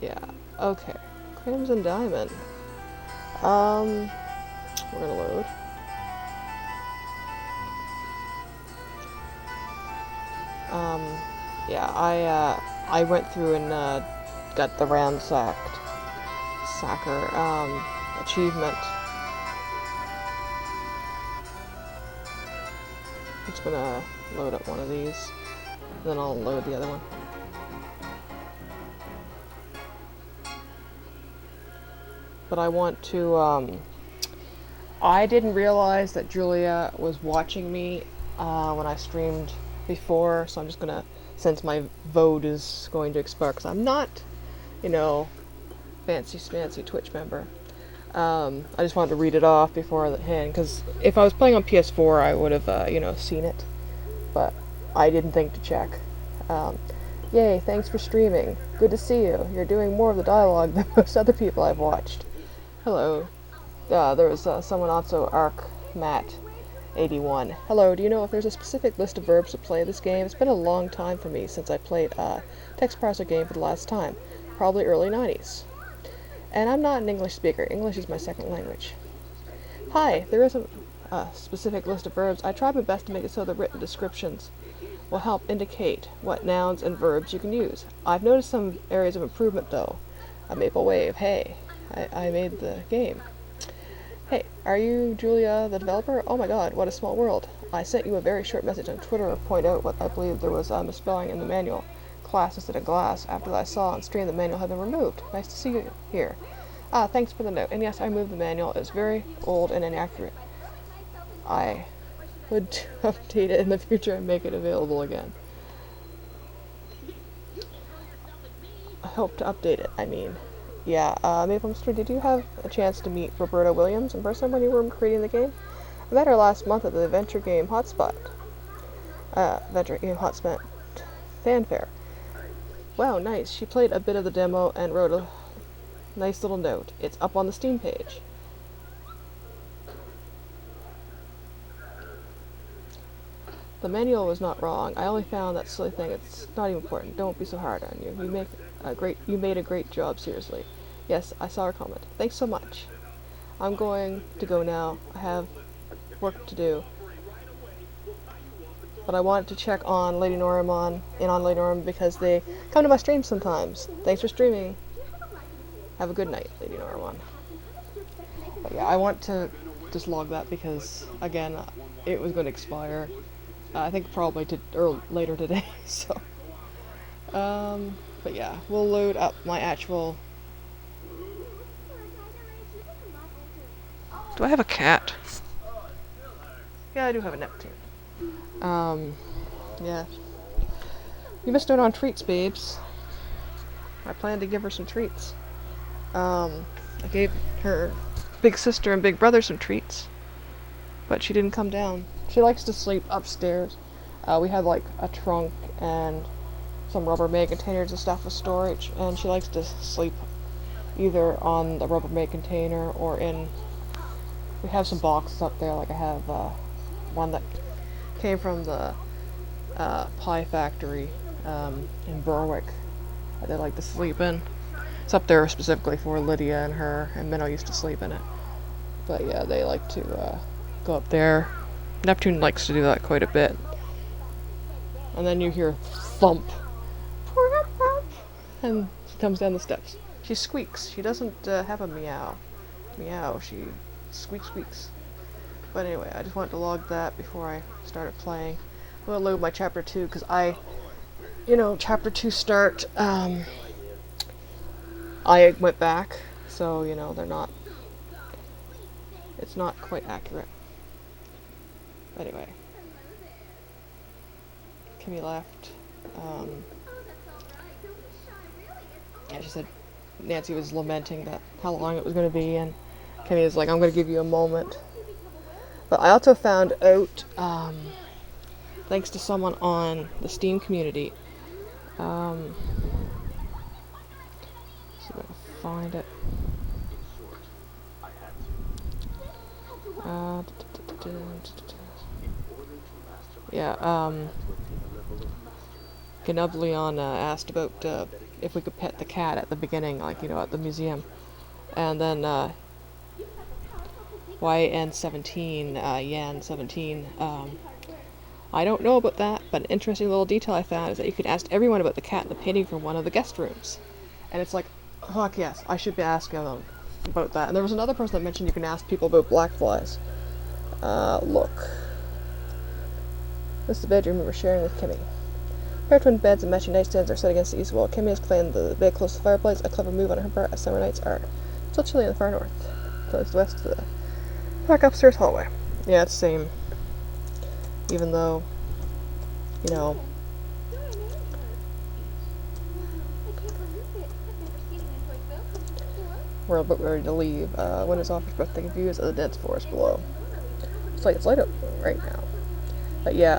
Yeah. Okay. Crimson Diamond. We're gonna load. Um, yeah, I went through and, got the Sacker, achievement. I'm just gonna load up one of these, then I'll load the other one. But I want to, I didn't realize that Julia was watching me, when I streamed before, so I'm just gonna, since my vote is going to expire, because I'm not, you know, fancy smancy Twitch member. I just wanted to read it off before the hand, because if I was playing on PS4, I would have, seen it. But I didn't think to check. Um, Yay, thanks for streaming. Good to see you. You're doing more of the dialogue than most other people I've watched. Hello. There was someone also, Arc Matt 81. Hello, do you know if there's a specific list of verbs to play this game? It's been a long time for me since I played a text parser game for the last time. Probably early 90s. And I'm not an English speaker. English is my second language. Hi, there isn't a specific list of verbs. I tried my best to make it so the written descriptions will help indicate what nouns and verbs you can use. I've noticed some areas of improvement though. A maple wave, hey, I made the game. Hey, are you Julia the developer? Oh my god, what a small world. I sent you a very short message on Twitter to point out what I believe there was a misspelling in the manual. Class instead of glass. After that I saw on stream the manual had been removed. Nice to see you here. Thanks for the note. And yes, I moved the manual. It's very old and inaccurate. I would update it in the future and make it available again. I hope to update it, I mean. Yeah, Maple Mystery, did you have a chance to meet Roberta Williams in person when you were creating the game? I met her last month at the Adventure Game Hotspot. Adventure Game Hotspot fanfare. Wow, nice. She played a bit of the demo and wrote a nice little note. It's up on the Steam page. The manual was not wrong. I only found that silly thing. It's not even important. Don't be so hard on you. You made a great job, seriously. Yes, I saw her comment. Thanks so much. I'm going to go now. I have work to do. But I wanted to check on Lady Norimon on Lady Norimon because they come to my streams sometimes. Thanks for streaming. Have a good night, Lady Norimon. But yeah, I want to just log that because, again, it was going to expire. I think probably later today, so. But yeah, we'll load up my actual... Do I have a cat? Yeah, I do have a Neptune. Yeah. You missed out on treats, babes. I plan to give her some treats. I gave her big sister and big brother some treats, but she didn't come down. She likes to sleep upstairs. We have like a trunk and some Rubbermaid containers and stuff with storage, and she likes to sleep either on the Rubbermaid container or in... We have some boxes up there, like I have one that came from the pie factory in Berwick that they like to sleep in. It's up there specifically for Lydia and her, and Minnow used to sleep in it. But yeah, they like to go up there. Neptune likes to do that quite a bit. And then you hear thump. And she comes down the steps. She squeaks. She doesn't have a meow. Meow, she squeaks. But anyway, I just wanted to log that before I started playing. I'm gonna load my chapter 2, because chapter 2 start, I went back, so, they're not, it's not quite accurate. Anyway. Kimmy left. Yeah, she said Nancy was lamenting that how long it was going to be, and Kimmy was like, I'm going to give you a moment. But I also found out, thanks to someone on the Steam community, see if I can find it. Yeah, Gnublion asked about if we could pet the cat at the beginning, like, you know, at the museum. And then YN17, Yan17. I don't know about that, but an interesting little detail I found is that you could ask everyone about the cat in the painting from one of the guest rooms. And it's like, fuck yes, I should be asking them about that. And there was another person that mentioned you can ask people about black flies. Look. This is the bedroom we were sharing with Kimmy. Pair of twin beds and matching nightstands are set against the east wall. Kimmy has planned the bed close to the fireplace, a clever move on her part, as summer nights are still chilly in the far north. Close west to the back upstairs hallway. Yeah, it's the same. Even though, you know, we're about ready to leave. Windows offers breathtaking views of the dense forest below. It's light up right now. But yeah,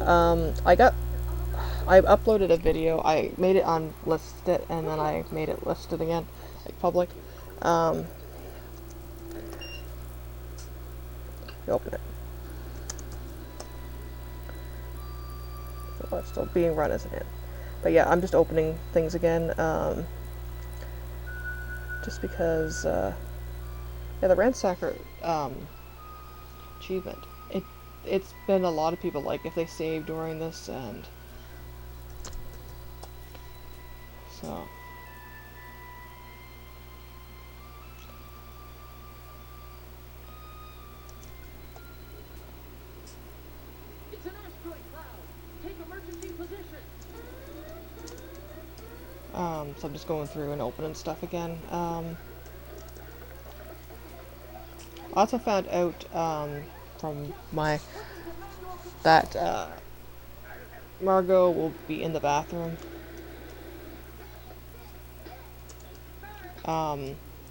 I uploaded a video. I made it unlisted, and then I made it listed again, like public. Open it. So it's still being run, isn't it? But yeah, I'm just opening things again, just because, yeah, the Ransacker, achievement. It's been a lot of people, like, if they save during this, and so. It's an asteroid cloud. Take emergency position. So I'm just going through and opening stuff again. I also found out, from that Margot will be in the bathroom.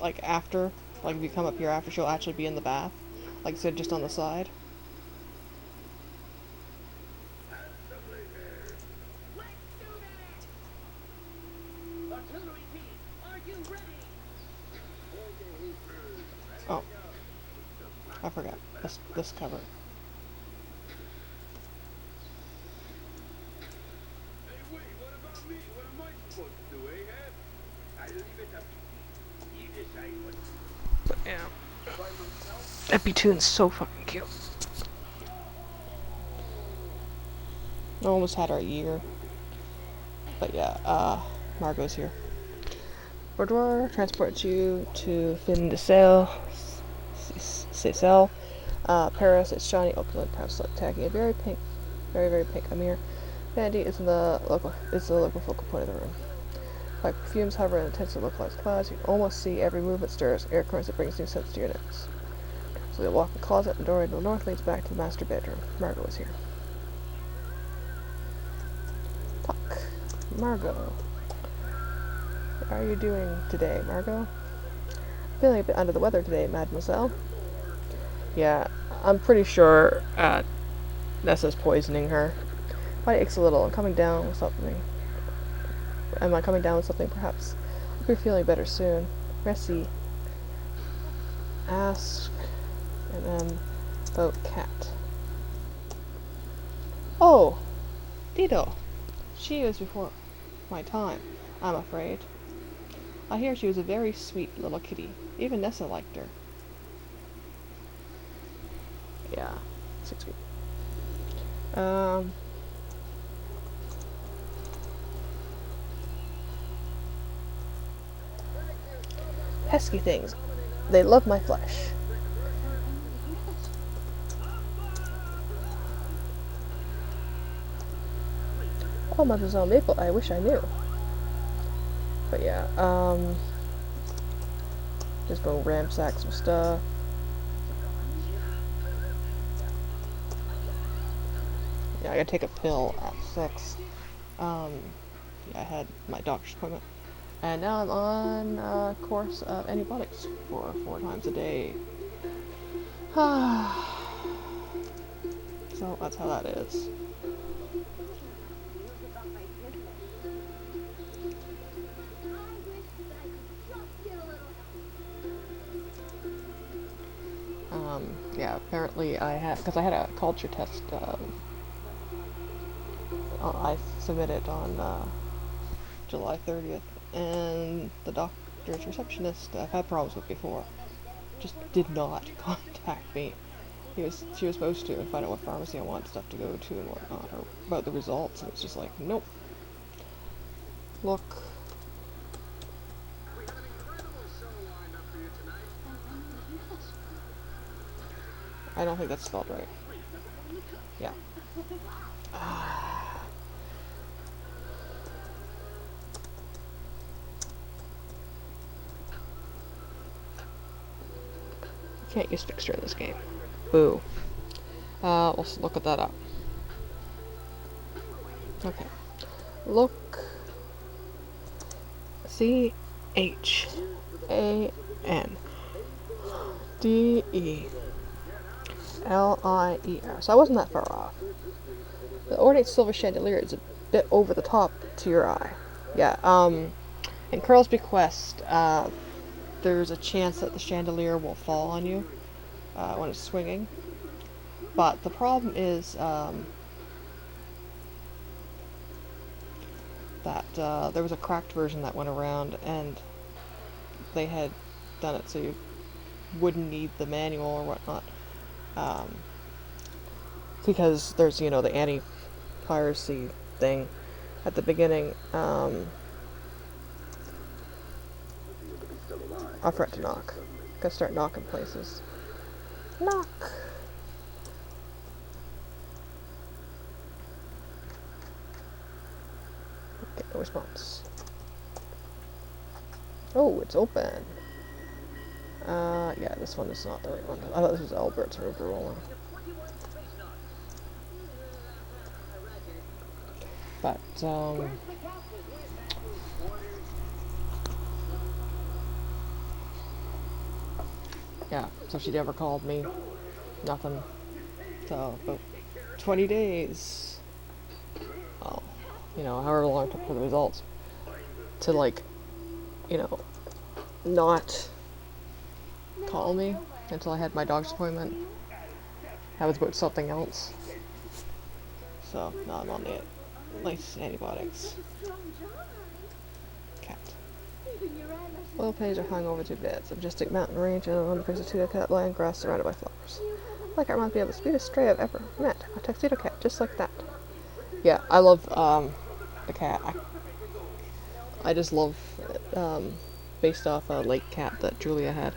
Like after, like if you come up here after, she'll actually be in the bath. Like I said, just on the side. Artillery team, are you ready? Oh, I forgot this cover. Hey, wait, what about me? What am I supposed to do, Ahab? I leave it up to you. You decide what But yeah, by myself. Epitoon's so fucking cute. I almost had our year. But yeah, Margot's here. Boudoir transports you to Fin de Seychelles, Paris. It's shiny, opulent, perhaps tacky, a very pink, very pink Amir. Vandy is the local focal point of the room. Like fumes hover in intensely localized clouds, you can almost see every movement stirs air currents that brings new sense to your nose. So you'll walk in the closet, and the doorway to the north leads back to the master bedroom. Margot is here. Talk. Margot. How are you doing today, Margot? Feeling a bit under the weather today, mademoiselle. Yeah, I'm pretty sure Nessa's poisoning her. Body aches a little. I'm coming down with something. Am I coming down with something, perhaps? Hope you're feeling better soon. Merci. Ask. And then vote cat. Oh! Dido. She was before my time, I'm afraid. I hear she was a very sweet little kitty. Even Nessa liked her. Yeah, 6 weeks. Pesky things. They love my flesh. Oh, Mademoiselle Maple, I wish I knew. But yeah, just go ransack some stuff. Yeah, I gotta take a pill at 6. Yeah, I had my doctor's appointment. And now I'm on a course of antibiotics for 4 times a day. So that's how that is. Yeah, apparently I had, because I had a culture test, I submitted on July 30th, and the doctor's receptionist I've had problems with before just did not contact me. She was supposed to find out what pharmacy I want stuff to go to and whatnot, or about the results, and it's just like, nope. Look. I don't think that's spelled right. Yeah. Can't use fixture in this game. Boo. Let's look at that up. Okay. Look. Chandellier. So I wasn't that far off. The ornate silver chandelier is a bit over the top to your eye. Yeah, in Curl's Bequest, there's a chance that the chandelier will fall on you when it's swinging. But the problem is that there was a cracked version that went around, and they had done it so you wouldn't need the manual or whatnot. Because there's, the anti-piracy thing at the beginning. I forgot to knock. Gotta start knocking places. Knock! Get no response. Oh, it's open. Yeah, this one is not the right one. I thought this was Albert's overall one. But, yeah, so she never called me. Nothing. So, about 20 days. Oh, however long it took for the results. To, not call me until I had my doctor's appointment. That was about something else. So, no, I'm on the nice antibiotics. Cat. Oil paintings are hung over two beds. A majestic mountain range and on the place of tuxedo land grass surrounded by flowers. Like it reminds me of the sweetest stray I've ever met. A tuxedo cat, just like that. Yeah, I love the cat. I just love based off a lake cat that Julia had,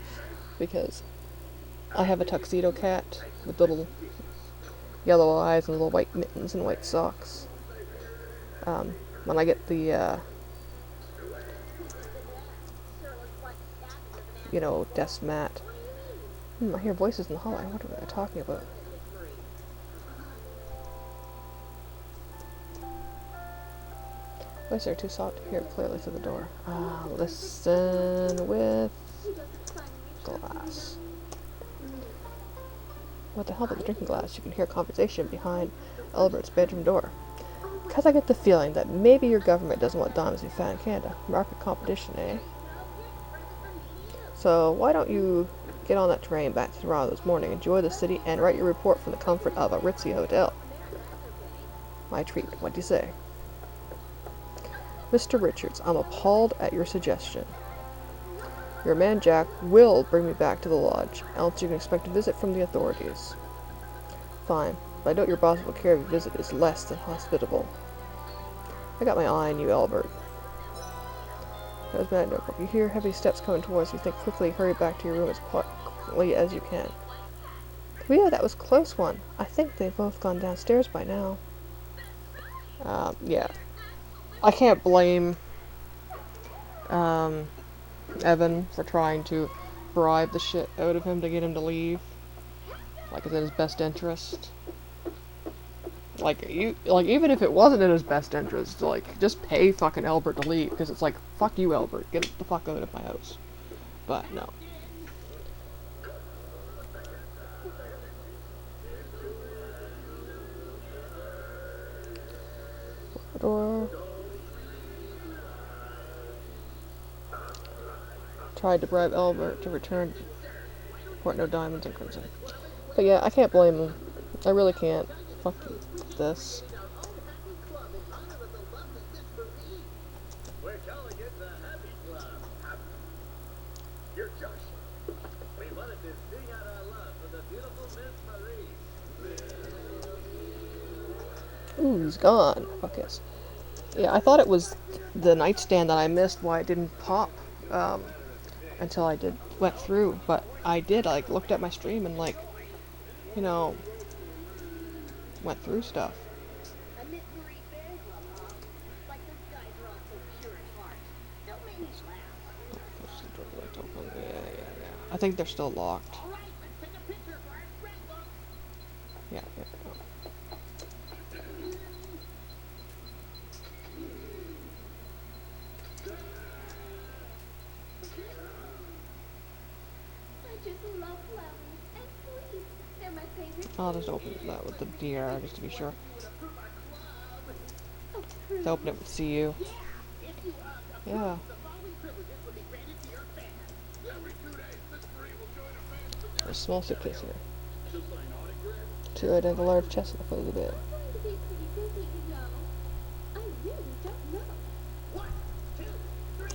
because I have a tuxedo cat with little yellow eyes and little white mittens and white socks. When I get the desk mat. I hear voices in the hallway. What are they talking about? Voices are too soft to hear clearly through the door. Listen with glass. What the hell about the drinking glass? You can hear conversation behind Albert's bedroom door. Because I get the feeling that maybe your government doesn't want diamonds to be found in Canada. Market competition, eh? So why don't you get on that train back to Toronto this morning, enjoy the city, and write your report from the comfort of a ritzy hotel? My treat. What do you say? Mr. Richards, I'm appalled at your suggestion. Your man Jack will bring me back to the lodge, else you can expect a visit from the authorities. Fine, but I doubt your boss will care if your visit is less than hospitable. I got my eye on you, Albert. Goes bad notebook. You hear heavy steps coming towards you. Think quickly, hurry back to your room as quickly as you can. Well, that was a close one. I think they've both gone downstairs by now. Yeah. I can't blame Evan for trying to bribe the shit out of him to get him to leave. Like, it's in his best interest. Even if it wasn't in his best interest, just pay fucking Albert to leave, because it's like, fuck you, Albert, get the fuck out of my house. But, no. Door. Tried to bribe Albert to return report no diamonds and crimson. But yeah, I can't blame him. I really can't. Fuck this. calling it the Happy Club. You're joshing. We wanted to sing out our love for the beautiful Miss Marie. Ooh, he's gone. Fuck yes. Yeah, I thought it was the nightstand that I missed why it didn't pop until I went through, but I did. I looked at my stream and you know, went through stuff. A Miss Marie fan club, huh? Like those guys are all so pure at heart. Don't make me laugh. Yeah. I think they're still locked. All right, let's take a picture for our scrapbook. Yeah. I just love flowers and sweets. They're my favorite. I'll just open that with the DR just to be sure. Oh, To open it with CU. Yeah. There's a small suitcase here. To identify a large chest in the foot of the bed. I'm going to be pretty busy, you know. I really don't know. 1, 2, 3,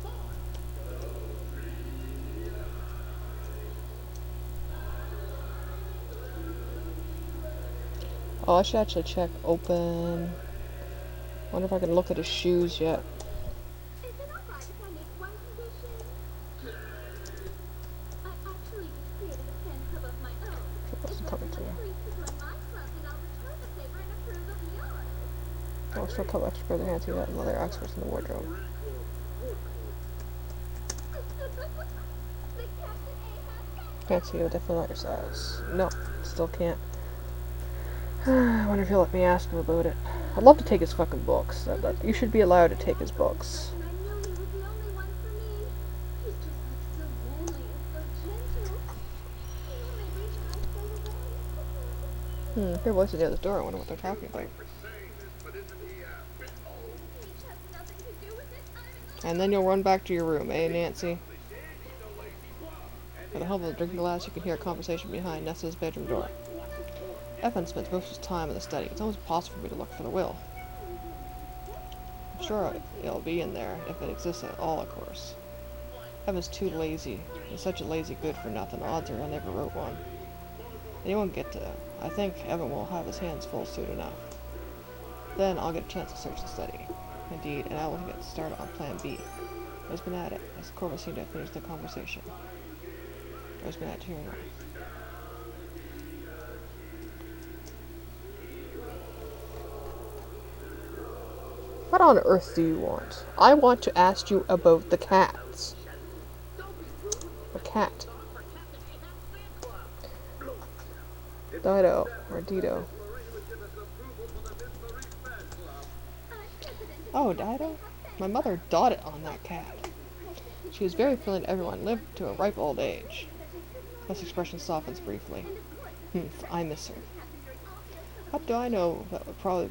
4. Oh, I should actually check open. Wonder if I can look at his shoes yet. Is it alright if I make one condition? I actually just created a fan club of my own. What's If coming to everyone you? agrees to join my club, then I'll return the favor and approve of yours. Oh, still a couple extra pair of hands to that and other extras in the wardrobe. The Captain Ahab Can't see you, definitely not your size. No, still can't. I wonder if he'll let me ask him about it. I'd love to take his fucking books. You should be allowed to take his books. and I knew he was the only one for me. He's just like so manly and so gentle. You know, maybe I stay away. Hear voices near the door. I wonder what they're talking about. For saying this, but isn't he a bit old? Age has nothing to do with it. I'm in love. And then you'll run back to your room, eh, Nancy? With the help of a drinking glass, you can hear a conversation behind Nessa's bedroom door. Evan spends most of his time in the study. It's almost impossible for me to look for the will. I'm sure it'll be in there, if it exists at all, of course. Evan's too lazy. He's such a lazy good-for-nothing. Odds are I never wrote one. And he won't get to them. I think Evan will have his hands full soon enough. Then I'll get a chance to search the study. Indeed, and I will get started on Plan B. There's been at it, as Corvus seemed to have finished the conversation. There's been at hearing on. What on earth do you want? I want to ask you about the cats. The cat. Dido, or Dido. Oh, Dido? My mother dotted on that cat. She was very friendly to everyone, lived to a ripe old age. This expression softens briefly. I miss her. What do I know? That would probably,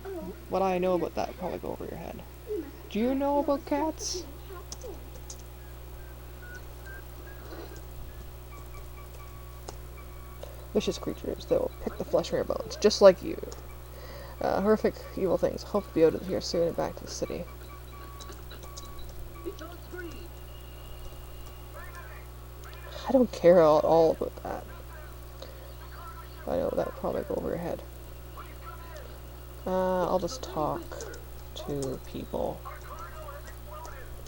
what I know about that would probably go over your head. Do you know about cats? Vicious creatures that will pick the flesh from your bones, just like you. Horrific, evil things. Hope to be able to hear soon and back to the city. It's on screen. I don't care at all about that. I know that would probably go over your head. I'll just talk to people.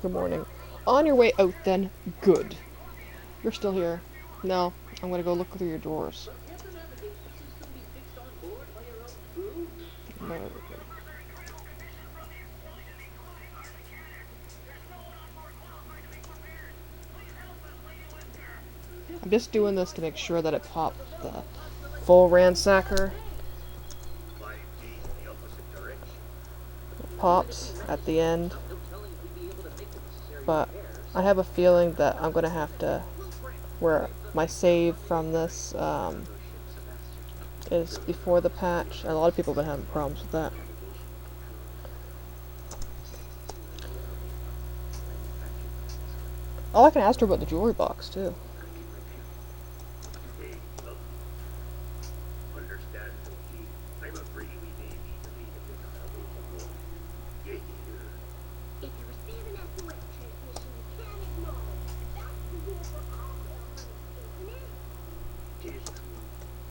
Good morning. On your way out then. Good. You're still here. No, I'm gonna go look through your drawers. Can't the navigation system be fixed on board by your own crew? No. I'm just doing this to make sure that it popped the full ransacker. It pops at the end. But I have a feeling that I'm gonna have to, where my save from this is before the patch. A lot of people have been having problems with that. Oh, I can ask her about the jewelry box too. I'm afraid we may need to leave it this hour. If you're standing at the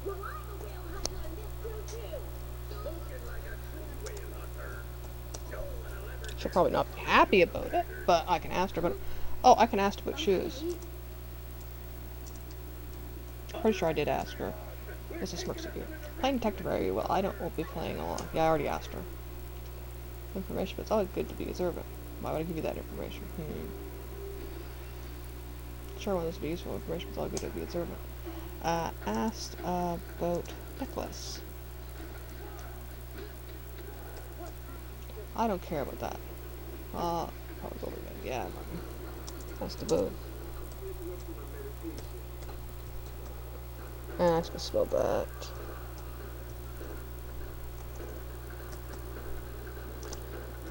Well, I'm a whale hunter on this crew too. Spoken like a true whale hunter. Joe and a leather She'll probably not be happy about it, but I can ask her about it. Oh, I can ask her about shoes. Pretty sure I did ask her. This is Smirks here. Playing detective very well. Won't be playing along. Yeah, I already asked her. Information, but it's always good to be observant. Why would I give you that information? Sure, when this would be useful information, it's all good to be observant. Asked about necklace. I don't care about that. Probably over again. Yeah, Martin. Asked about. I misspelled that.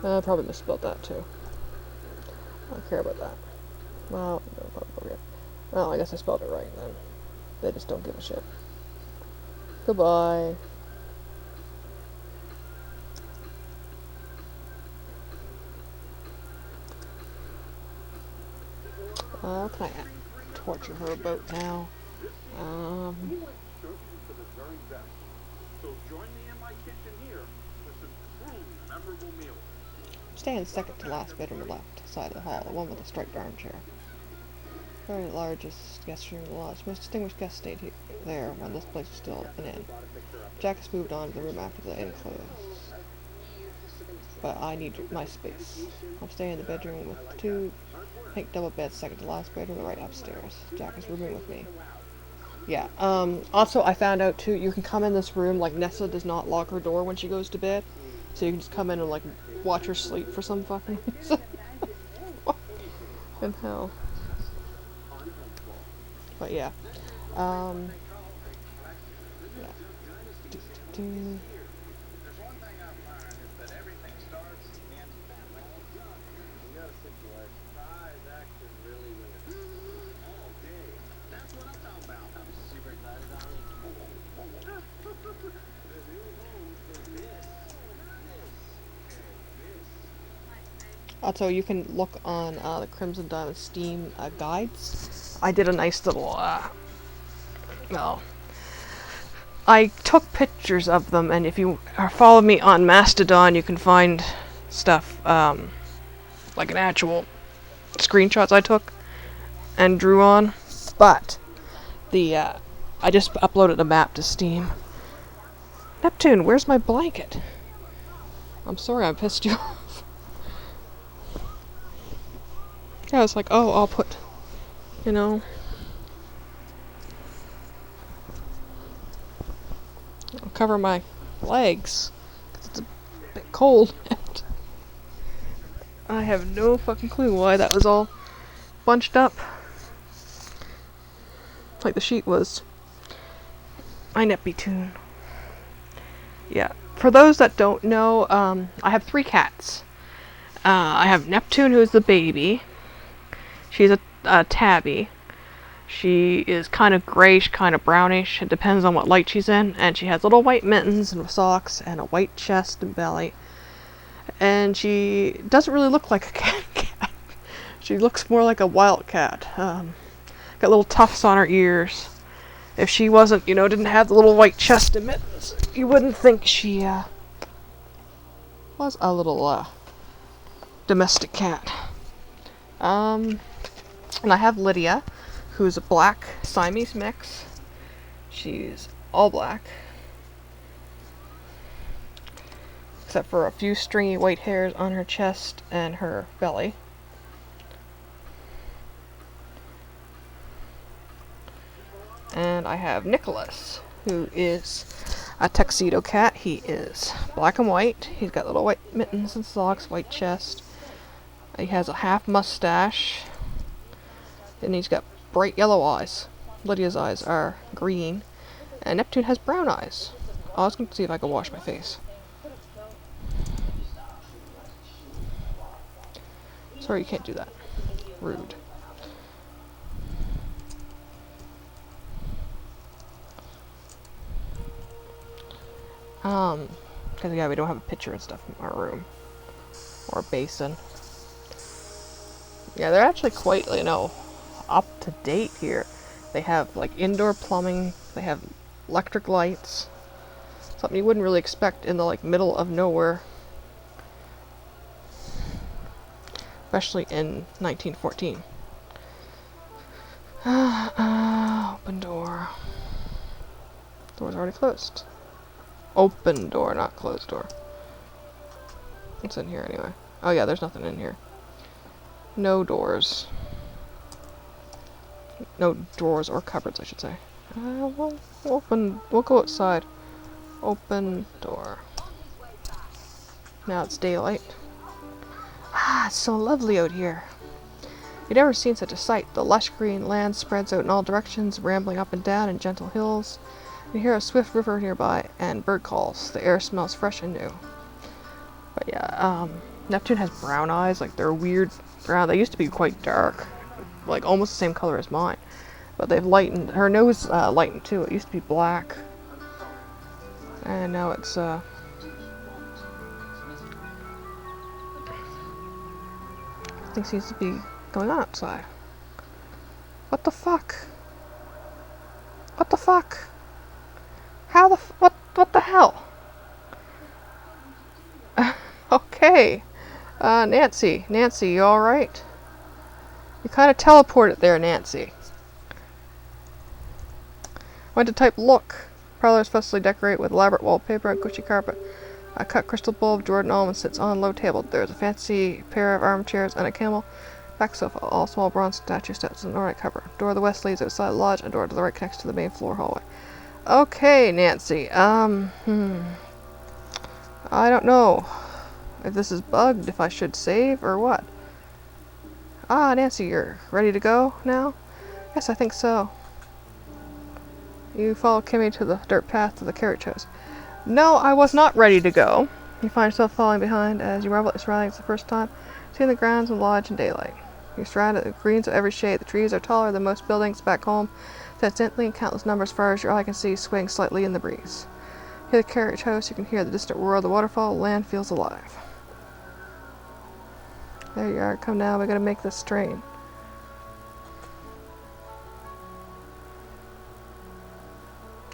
Probably misspelled that too. I don't care about that. Well, no, probably yeah. Well, I guess I spelled it right then. They just don't give a shit. Goodbye. What can I torture her about now? Instructions for the very best. So join me in my kitchen here for some truly memorable meals. Stay in the second to last bedroom on the left side of the hall, the one with the striped armchair. Very largest guest room in the lodge. Most distinguished guests stayed there when this place was still an inn. Jack has moved on to the room after the inn closed. But I need my space. I'm staying in the bedroom with 2 pink double beds, second to last bedroom, right upstairs. Jack is rooming with me. Yeah, also I found out too, you can come in this room, like Nessa does not lock her door when she goes to bed. So you can just come in and like watch her sleep for some fucking reason. What in hell? But yeah. Yeah. There's one thing I've learned is that everything starts and ends with family. You got a situation. Prize action really wins. All day. That's what I'm talking about. I'm super excited about it. The new home for this. Also, you can look on the Crimson Diamond Steam guides. I did a nice little, well, I took pictures of them, and if you follow me on Mastodon, you can find stuff, like an actual screenshots I took and drew on. But, I just uploaded a map to Steam. Neptune, where's my blanket? I'm sorry I pissed you off. Yeah, it's like, oh, I'll put, you know, I'll cover my legs, 'cause it's a bit cold. I have no fucking clue why that was all bunched up. Like the sheet was. I Neptune. Yeah. For those that don't know, I have 3 cats. I have Neptune, who is the baby. She's a tabby. She is kind of grayish, kind of brownish. It depends on what light she's in. And she has little white mittens and socks and a white chest and belly. And she doesn't really look like a cat. She looks more like a wildcat. Got little tufts on her ears. If she wasn't, didn't have the little white chest and mittens, you wouldn't think she was a little domestic cat. And I have Lydia, who's a black Siamese mix. She's all black, except for a few stringy white hairs on her chest and her belly. And I have Nicholas, who is a tuxedo cat. He is black and white. He's got little white mittens and socks, white chest. He has a half mustache. And he's got bright yellow eyes. Lydia's eyes are green. And Neptune has brown eyes. I was going to see if I could wash my face. Sorry, you can't do that. Rude. Because yeah, we don't have a pitcher and stuff in our room. Or a basin. Yeah, they're actually quite, up to date here. They have, like, indoor plumbing. They have electric lights. Something you wouldn't really expect in the like middle of nowhere. Especially in 1914. Open door. Door's already closed. Open door, not closed door. What's in here anyway? Oh yeah, there's nothing in here. No doors. No drawers or cupboards, I should say. We'll go outside. Open door. Now it's daylight. Ah, it's so lovely out here. You've never seen such a sight. The lush green land spreads out in all directions, rambling up and down in gentle hills. You hear a swift river nearby, and bird calls. The air smells fresh and new. But yeah, Neptune has brown eyes, like they're weird brown. They used to be quite dark, like almost the same color as mine. But they've lightened. Her nose lightened too. It used to be black, and now it's something seems to be going on outside. What the fuck? What the fuck? How the what the hell? Okay. Nancy, you alright? You kind of teleported there, Nancy. Went to type look. Parlor is fussily decorated with elaborate wallpaper and cushy carpet. A cut crystal bulb Jordan almond sits on a low table. There's a fancy pair of armchairs and a camel back sofa. All small bronze statue steps and an ornate cover. Door to the west leads outside the lodge, and door to the right connects to the main floor hallway. Okay, Nancy. I don't know if this is bugged, if I should save or what. Ah, Nancy, you're ready to go now? Yes, I think so. You follow Kimmy to the dirt path to the carriage house. No, I was not ready to go. You find yourself falling behind as you marvel at your surroundings the first time, seeing the grounds of the lodge in daylight. You're surrounded with greens of every shade. The trees are taller than most buildings back home, set gently in countless numbers as far as your eye can see, swaying slightly in the breeze. Near the carriage house, you can hear the distant roar of the waterfall. The land feels alive. There you are. Come now, we gotta make this train.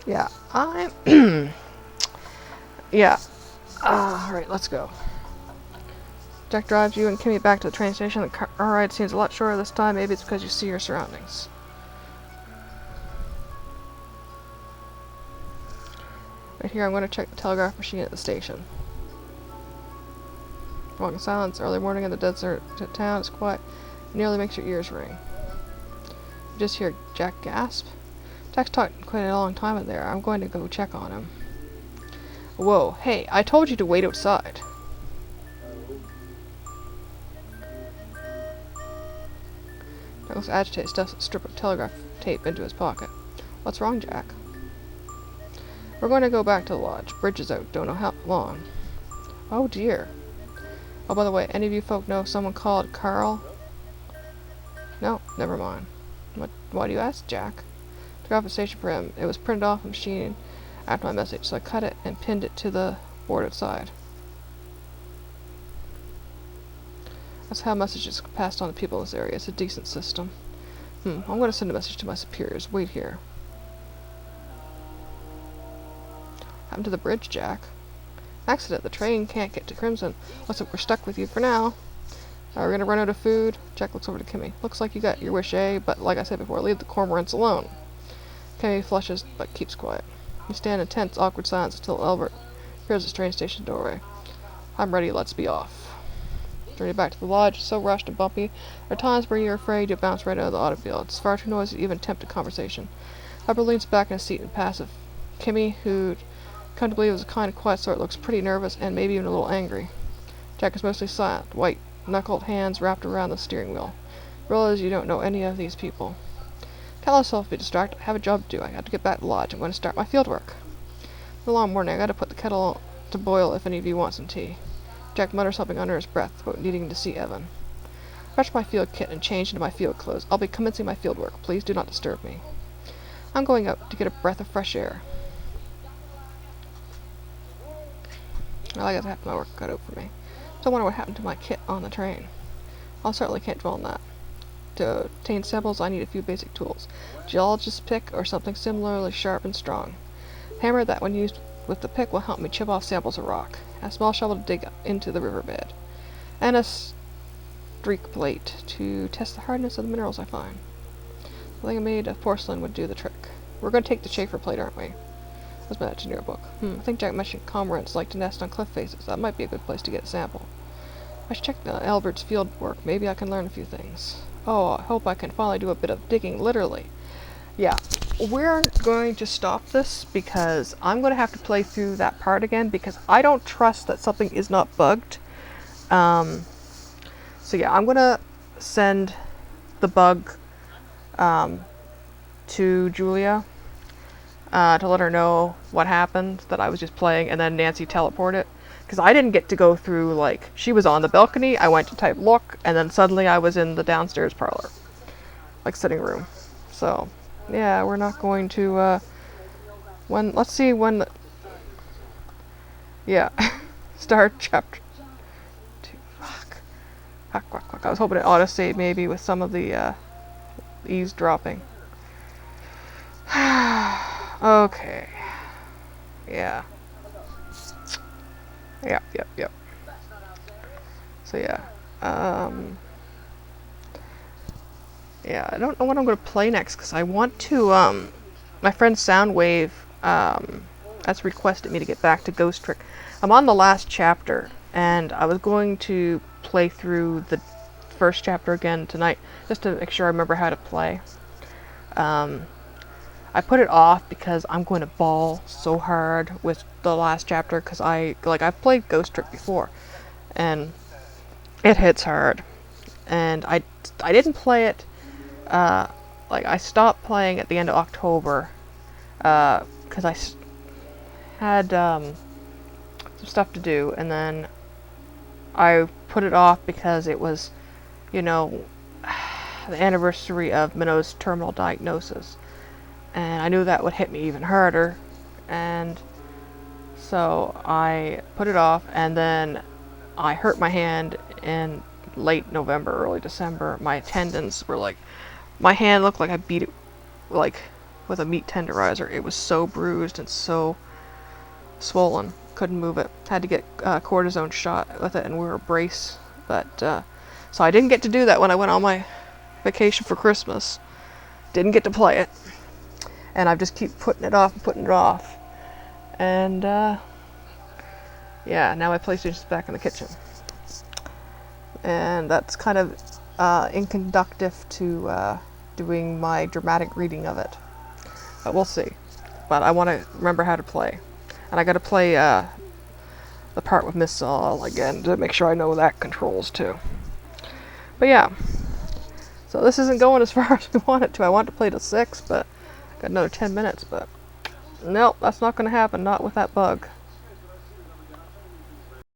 Yeah, yeah. Alright, let's go. Jack drives you and Kimmy back to the train station. The car ride seems a lot shorter this time. Maybe it's because you see your surroundings. Right here, I'm going to check the telegraph machine at the station. Walk in silence, early morning in the desert town. It's quiet. It nearly makes your ears ring. You just hear Jack gasp. Jack's talked quite a long time in there. I'm going to go check on him. Whoa, hey, I told you to wait outside. Jack looks agitated, stuffs a strip of telegraph tape into his pocket. What's wrong, Jack? We're going to go back to the lodge. Bridge is out. Don't know how long. Oh dear. Oh, by the way, any of you folk know someone called Carl? No, never mind. Why do you ask, Jack? Took off a station for him. It was printed off the machine after my message, so I cut it and pinned it to the board outside. That's how messages are passed on to people in this area. It's a decent system. I'm going to send a message to my superiors. Wait here. Happened to the bridge, Jack? Accident. The train can't get to Crimson. Looks like we're stuck with you for now. We're gonna run out of food. Jack looks over to Kimmy. Looks like you got your wish, eh? But like I said before, leave the cormorants alone. Kimmy flushes, but keeps quiet. You stand in tense, awkward silence until Albert appears at the train station doorway. I'm ready, let's be off. Journey back to the lodge is so rushed and bumpy. There are times where you're afraid you'll bounce right out of the automobile. It's far too noisy to even attempt a conversation. Albert leans back in his seat and passive. Kimmy, who'd come to believe was a kind of quiet sort, looks pretty nervous and maybe even a little angry. Jack is mostly silent, white, knuckled hands wrapped around the steering wheel. Realize you don't know any of these people. Tell yourself to be distracted. I have a job to do. I got to get back to the lodge. I'm going to start my field work. It's a long morning. I got to put the kettle to boil if any of you want some tea. Jack mutters something under his breath about needing to see Evan. Fetch my field kit and change into my field clothes. I'll be commencing my field work. Please do not disturb me. I'm going out to get a breath of fresh air. Well, I guess I have my work cut out for me. So I wonder what happened to my kit on the train. I certainly can't dwell on that. To obtain samples, I need a few basic tools. Geologist's pick or something similarly sharp and strong. Hammer that, when used with the pick, will help me chip off samples of rock. A small shovel to dig into the riverbed. And a streak plate to test the hardness of the minerals I find. Something made of porcelain would do the trick. We're going to take the Schaefer plate, aren't we? That's my engineer book. I think Jack mentioned cormorants like to nest on cliff faces. That might be a good place to get a sample. I should check Albert's field work. Maybe I can learn a few things. Oh, I hope I can finally do a bit of digging, literally. Yeah, we're going to stop this because I'm going to have to play through that part again because I don't trust that something is not bugged. So yeah, I'm going to send the bug to Julia to let her know what happened, that I was just playing, and then Nancy teleport it. Because I didn't get to go through, like, she was on the balcony, I went to type look, and then suddenly I was in the downstairs parlor. Like, sitting room. So, yeah, we're not going to, let's see when, yeah, start chapter 2, fuck, I was hoping it auto-save maybe with some of the, eavesdropping. Okay. Yeah. Yep. So yeah. Yeah, I don't know what I'm going to play next because I want to, my friend Soundwave, has requested me to get back to Ghost Trick. I'm on the last chapter and I was going to play through the first chapter again tonight just to make sure I remember how to play. I put it off because I'm going to bawl so hard with the last chapter because I've played Ghost Trick before and it hits hard. And I didn't play it, I stopped playing at the end of October because I had some stuff to do, and then I put it off because it was, you know, the anniversary of Minnow's terminal diagnosis. And I knew that would hit me even harder, and so I put it off, and then I hurt my hand in late November, early December. My tendons were like, my hand looked like I beat it like with a meat tenderizer. It was so bruised and so swollen, couldn't move it. Had to get a cortisone shot with it and wear a brace. But so I didn't get to do that when I went on my vacation for Christmas. Didn't get to play it. And I just keep putting it off. And, yeah, now my PlayStation's back in the kitchen. And that's kind of inconducive to doing my dramatic reading of it. But we'll see. But I want to remember how to play. And I got to play the part with Miss Saul again to make sure I know that controls too. But yeah. So this isn't going as far as we want it to. I want to play to 6, but got another 10 minutes, but nope, that's not going to happen, not with that bug.